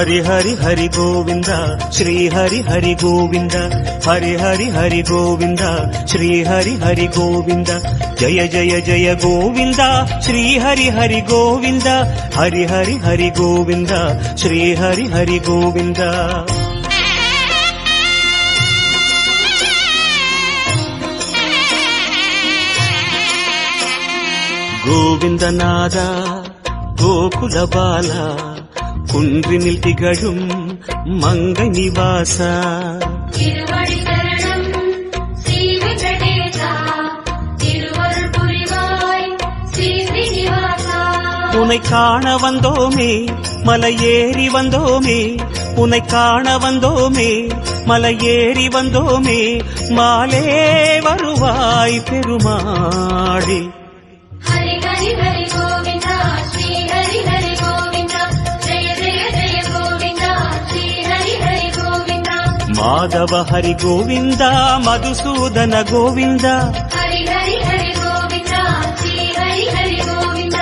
हरि हरि हरि गोविंद श्री हरि हरि गोविंद हरि हरि हरि गोविंद श्री हरि हरि गोविंद जय जय जय गोविंद श्री हरि हरि गोविंद हरि हरि हरि गोविंद श्री हरि हरि गोविंद गोविंदनाद गोकुल बाला कुंद्रिनिल तिगळुम मंगै निवास तिरुवडि शरणम श्री वेंकटेशा तिरुवरुள் புரிவாய் श्री श्रीनिवासा उन्नै काण वंदोमे मலை ஏறி வந்தோமே உன்னை காண வந்தோமே மலை ஏறி வந்தோமே மாலே வருவாய் பெருமாளே हरि हरि हरि गोविंद श्री हरि हरि गोविंद जय जय जय गोविंद श्री हरि हरि गोविंद माधव हरि गोविंद मधुसूदन गोविंद हरि हरि हरि गोविंद श्री हरि हरि गोविंद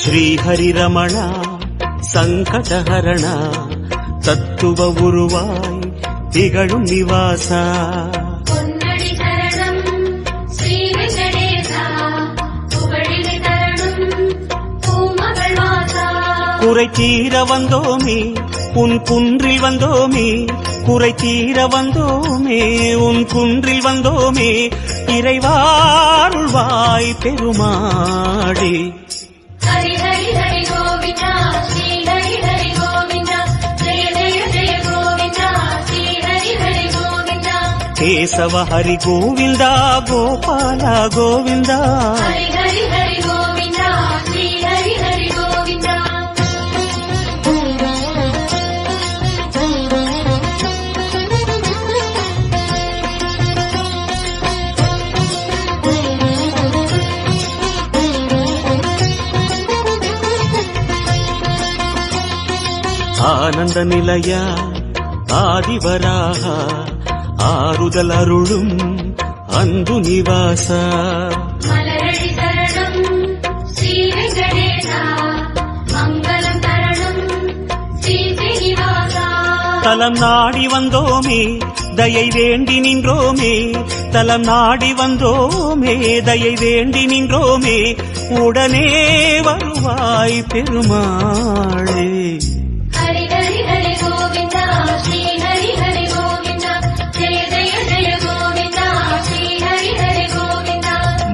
श्री हरि रमण संकटहरण तत्व उरुवाय तिगळुम निवास பொன்னடி சரணம் ஸ்ரீ வெங்கடேசா புகழினை தரணும் பூமகள் வாசா குறை தீர வந்தோமே உன் குன்றில் வந்தோமே குறை தீர வந்தோமே உன் குன்றில் வந்தோமே இறைவாருள்வாய் பெருமாளே हरि हरि हरि गोविंद श्री हरि हरि गोविंद जय जय जय गोविंद श्री हरि हरि गोविंद केशव हरि गोविंद गोपाल गोविंद हरि हरि हरि गोविंद श्री हरि हरि गोविंद आनंद निलय आदिवराह आरुदल अरुळुम अंदु निवास மலரடி சரணம் ஸ்ரீ வெங்கடேசா மங்களம் தரணும் ஸ்ரீ ஸ்ரீனிவாசா தலம் நாடி வந்தோமே தயை வேண்டி நின்றோமே தலம் நாடி வந்தோமே தயை வேண்டி நின்றோமே உடனே வருவாய் பெருமாளே हरि हरि हरि गोविंद श्री हरि हरि गोविंद जय जय जय गोविंद श्री हरि हरि गोविंद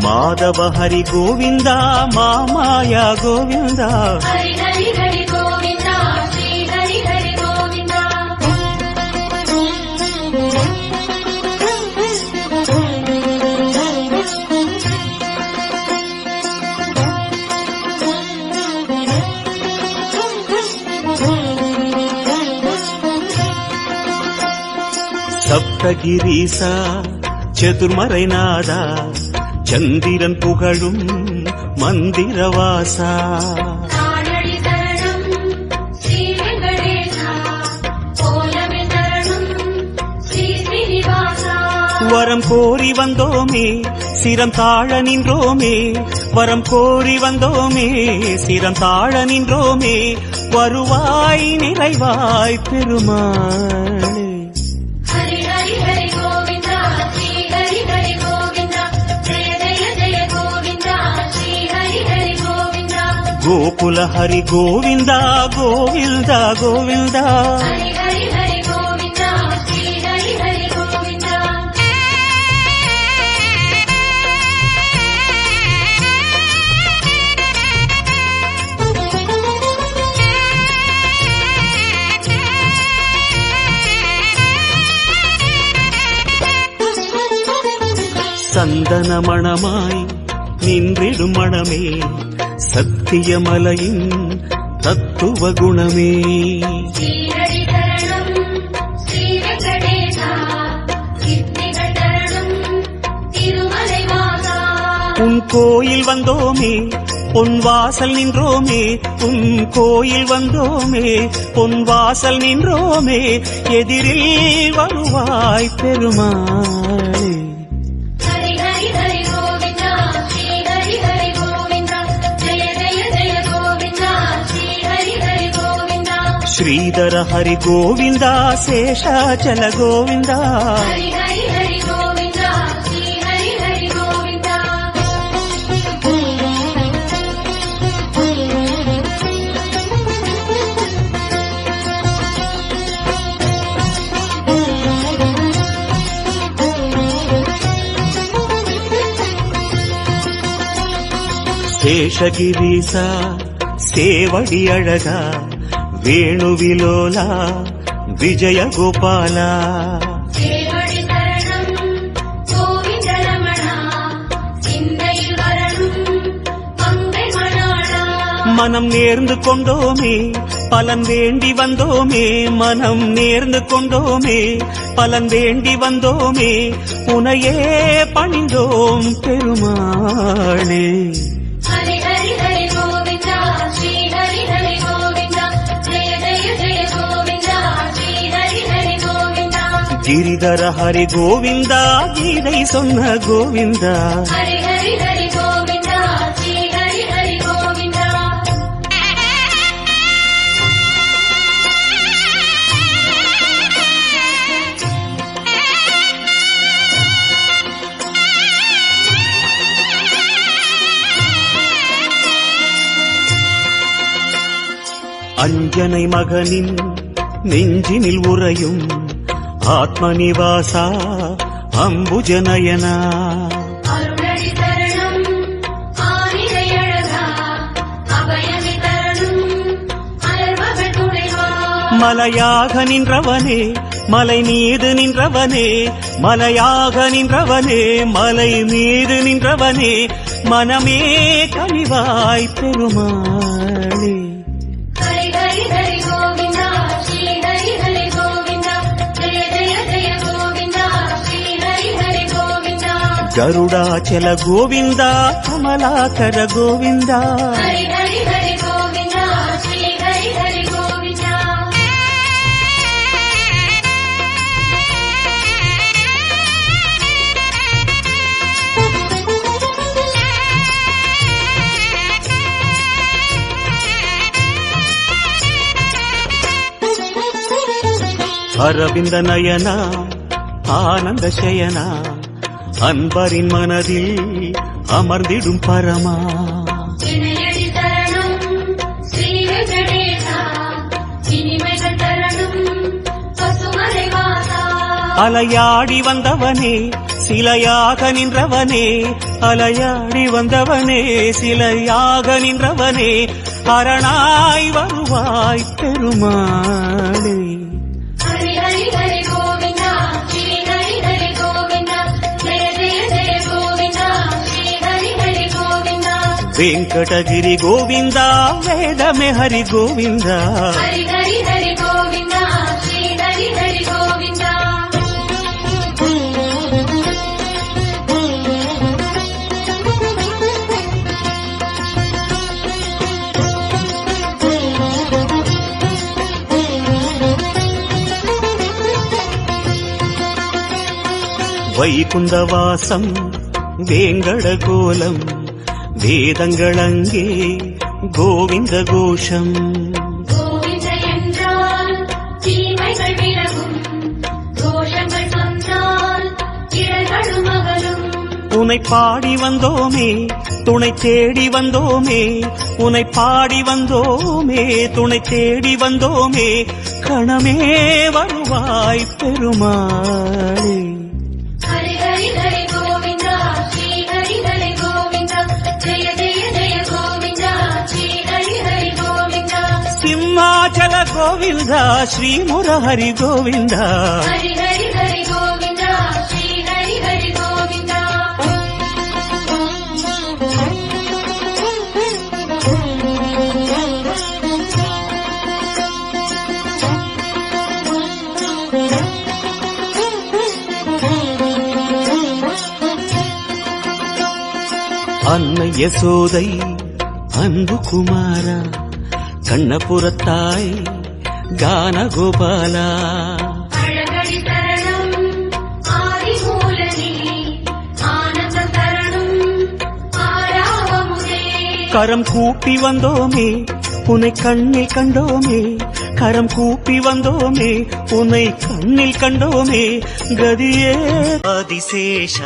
माधव हरि गोविंद मामाया गोविंद हरि हरि हरि गोविंद श्री हरि हरि गोविंद சப்தகிரீசா சதுர்மறைநாதா சந்திரன் புகழும் மந்திரவாசா காணடி சரணம் ஸ்ரீ வெங்கடேசா கோலமே சரணம் ஸ்ரீ ஸ்ரீனிவாசா வரம் கோரி வந்தோமே சிரம் தாழ நின்றோமே வரம் கோரி வந்தோமே சிரம் தாழ நின்றோமே வருவாய் நிறைவாய் பெருமாளே हरि हरि हरि गोविंद श्री हरि हरि गोविंद जय जय जय गोविंद श्री हरि हरि गोविंद गोकुल हरि गोविंद गोविंद गोविंद हरि हरि हरि गोविंद श्री हरि हरि गोविंद சந்தன மணமாய் நின்றிடும் மணமே சத்தியமலையின் தத்துவ குணமே श्री हरि शरणं श्री वेंकटेशा सिद्धिகள் தரணும் திருமலை வாசா உன் கோயில் வந்தோமே பொன் வாசல் நின்றோமே உன் கோயில் வந்தோமே பொன் வாசல் நின்றோமே எதிரில் வருவாய் பெருமாளே. ஹரி ஹரி ஹரி கோவிந்தா ஸ்ரீ ஹரி ஹரி கோவிந்தா ஜெய ஜெய ஜெய கோவிந்தா ஸ்ரீ ஹரி ஹரி கோவிந்தா. ஸ்ரீதர ஹரி கோவிந்தா சேஷாச்சல கோவிந்தா. ஹரி ஹரி ஹரி கோவிந்தா ஸ்ரீ ஹரி ஹரி கோவிந்தா. சேஷகிரீசா சேவடி அழகா வேணுவிலோலா விஜய கோபாலா. சேவடி சரணம் கோவிந்த ரமணா சிந்தையில் வரணும் மங்கை மணாளா. மனம் நேர்ந்து கொண்டோமே பலன் வேண்டி வந்தோமே மனம் நேர்ந்து கொண்டோமே பலன் வேண்டி வந்தோமே உனையே பணிந்தோம் பெருமாளே. ஹரி ஹரி ஹரி கோவிந்தா ஸ்ரீ ஹரி ஹரி கோவிந்தா ஜெய ஜெய ஜெய கோவிந்தா ஸ்ரீ ஹரி ஹரி கோவிந்தா. கிரிதர ஹரி கோவிந்தா கீதை சொன்ன கோவிந்தா. ஹரி ஹரி ஹரி கோவிந்தா ஸ்ரீ ஹரி ஹரி கோவிந்தா. அஞ்சனை மகனின் நெஞ்சினில் உறையும் ஆத்மநிவாசா அம்புஜநயனா. அருளடி சரணம் ஆனிரை அழகா அபயமி தரணும் அலர்மகள் துணைவா. மலையாக நின்றவனே மலை மீது நின்றவனே மலையாக நின்றவனே மலை மீது நின்றவனே மனமே கனிவாய் பெருமாளே. ஹரி ஹரி ஹரி கோவிந்தா ஸ்ரீ ஹரி ஹரி கோவிந்தா ஜெய ஜெய ஜெய கோவிந்தா ஸ்ரீ ஹரி ஹரி கோவிந்தா. கருடாச்சல கோவிந்தா கமலாகர கோவிந்தா. ஹரி ஹரி ஹரி கோவிந்தா ஸ்ரீ ஹரி ஹரி கோவிந்தா. அரவிந்த நயனா ஆனந்த சயனா அன்பரின் மனதில் அமர்ந்திடும் பரமா. இணையடி சரணம் ஸ்ரீ வெங்கடேசா இனிமைகள் தரணும் பசுமலை வாசா. அலையாடி வந்தவனே சிலையாக நின்றவனே அலையாடி வந்தவனே சிலையாக நின்றவனே அரணாய் வருவாய் பெருமாளே. ஹரி ஹரி ஹரி கோவிந்தா ஸ்ரீ ஹரி ஹரி கோவிந்தா ஜெய ஜெய ஜெய கோவிந்தா ஸ்ரீ ஹரி ஹரி கோவிந்தா. வெங்கடகிரி கோவிந்தா வேதமே ஹரி கோவிந்தா. ஹரி ஹரி ஹரி கோவிந்தா ஸ்ரீ ஹரி ஹரி கோவிந்தா. வைகுந்தவாசம் வேங்கட கோலம் வேதங்களங்கே கோவிந்த கோஷம். கோவிந்த என்றால் தீமைகள் விலகும் கோஷங்கள் சொன்னால் இடர்களும் அகலும். உனை பாடி வந்தோமே துணை தேடி வந்தோமே உனை பாடி வந்தோமே துணை தேடி வந்தோமே கணமே வருவாய் பெருமாளே. ஹரி ஹரி ஹரி கோவிந்தா ஸ்ரீ ஹரி ஹரி கோவிந்தா ஜெய ஜெய ஜெய கோவிந்தா ஸ்ரீ ஹரி ஹரி கோவிந்தா. சிம்மாச்சல கோவிந்தா ஸ்ரீ முரஹரி கோவிந்தா. ஹரி ஹரி ஹரி கோவிந்தா ஸ்ரீ ஹரி ஹரி கோவிந்தா. அன்னை யசோதை அன்பு குமாரா கண்ணபுரத்தாய் கான கோபாலா அழகடி தரணம் ஆதிமூலனே ஆனந்த தரணம் ஆராவமுதே கரம் கூப்பி வந்தோமே உன்னை கண்ணில் கண்டோமே கரம் கூப்பி வந்தோமே உன்னை கண்ணில் கண்டோமே கதியே ஆதிசேஷ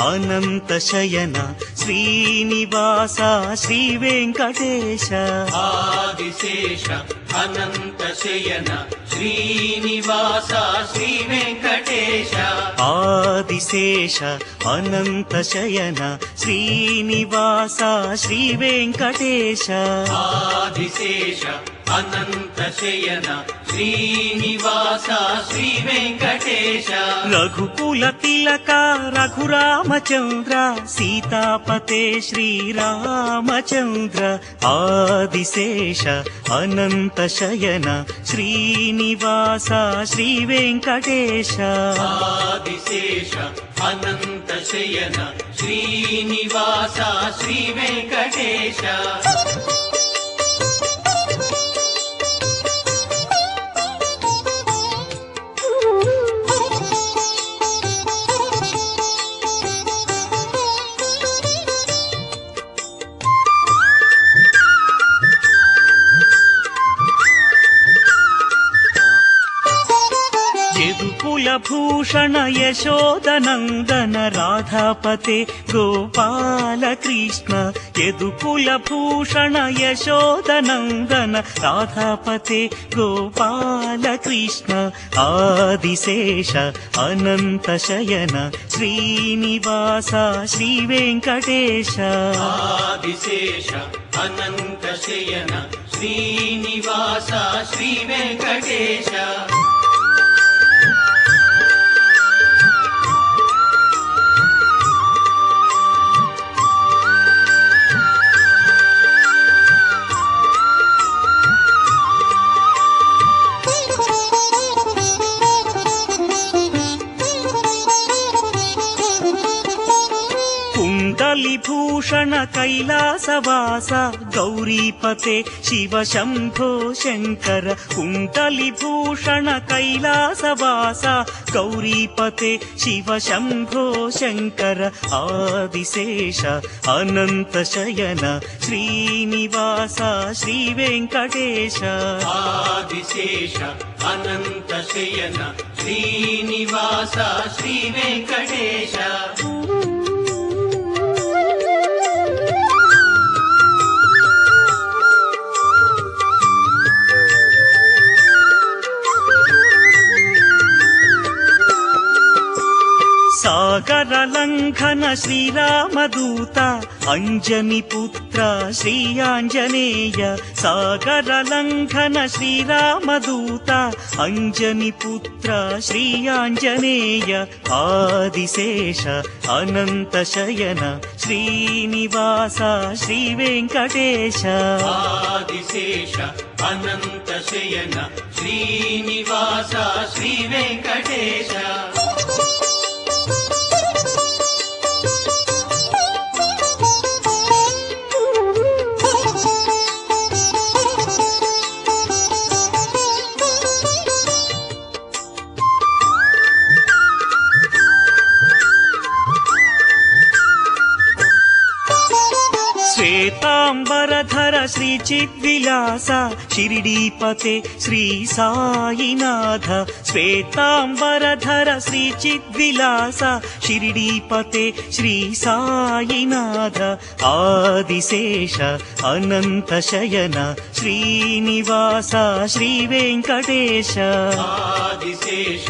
அனந்த சயன ஸ்ரீனிவாச ஸ்ரீ வெங்கடேಶ ఆదిశేష అనంత శయన శ్రీనివాస శ్రీ వెంకటేశ ఆదిశేష అనంత శయన శ్రీనివాస శ్రీ వెంకటేశ ఆదిశేష అనంత శయన శ్రీనివాస శ్రీ వెంకటేశ రఘుకుల తిలక రఘురామచంద్ర సీతాపతే శ్రీరామచంద్ర ఆదిశేష అనంత శయన శ్రీనివాస శ్రీ వెంకటేశ ఆదిశేష అనంత శయన శ్రీనివాస శ్రీ వెంకటేశ భూషణ యశోదనందన రాధాపతే గోపాల కృష్ణ యదుకుల భూషణ యశోదనందన రాధాపతే గోపాల కృష్ణ ఆదిశేష అనంత శయన శ్రీనివాస శ్రీ వెంకటేశ ఆదిశేష అనంత శయన శ్రీనివాస శ్రీ వెంకటేశ భూషణ కైలాసవాస గౌరీపతే శివ శంభో శంకర కుండలి భూషణ కైలాసవాస గౌరీపతే శివ శంభో శంకర ఆదిశేష అనంత శయన శ్రీనివాస శ్రీ వెంకటేశ ఆదిశేష అనంత శయన శ్రీనివాస శ్రీ వెంకటేశ సాగర లంఘన శ్రీరామదూత అంజని పుత్ర శ్రీ ఆంజనేయ సాగర లంఘన శ్రీరామదూత అంజని పుత్ర శ్రీ ఆంజనేయ ఆదిశేష అనంత శయన శ్రీనివాస శ్రీ వెంకటేశ ఆదిశేష అనంత శయన శ్రీనివాస శ్రీ వెంకటేశ శ్వేతాంబరధర శ్రీ చిద్విలాస షిరిడీపతే శ్రీ సాయినాథ శ్వేతాంబరధర శ్రీ చిద్విలాస షిరిడీపతే శ్రీ సాయినాథ ఆదిశేష అనంత శయన శ్రీనివాస శ్రీ వెంకటేశ ఆదిశేష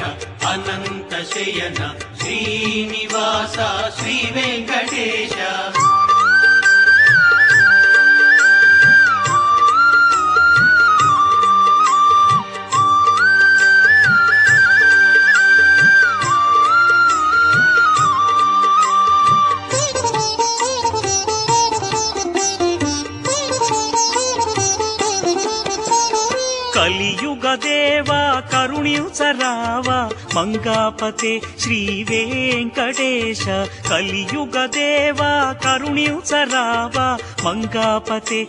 అనంత శయన శ్రీనివాస శ్రీ వెంకటేశ కలియుగ దేవా కరుణించరావా మంగాపతే శ్రీ వెంకటేశ కలియుగ దేవా కరుణించరావా మంగాపతే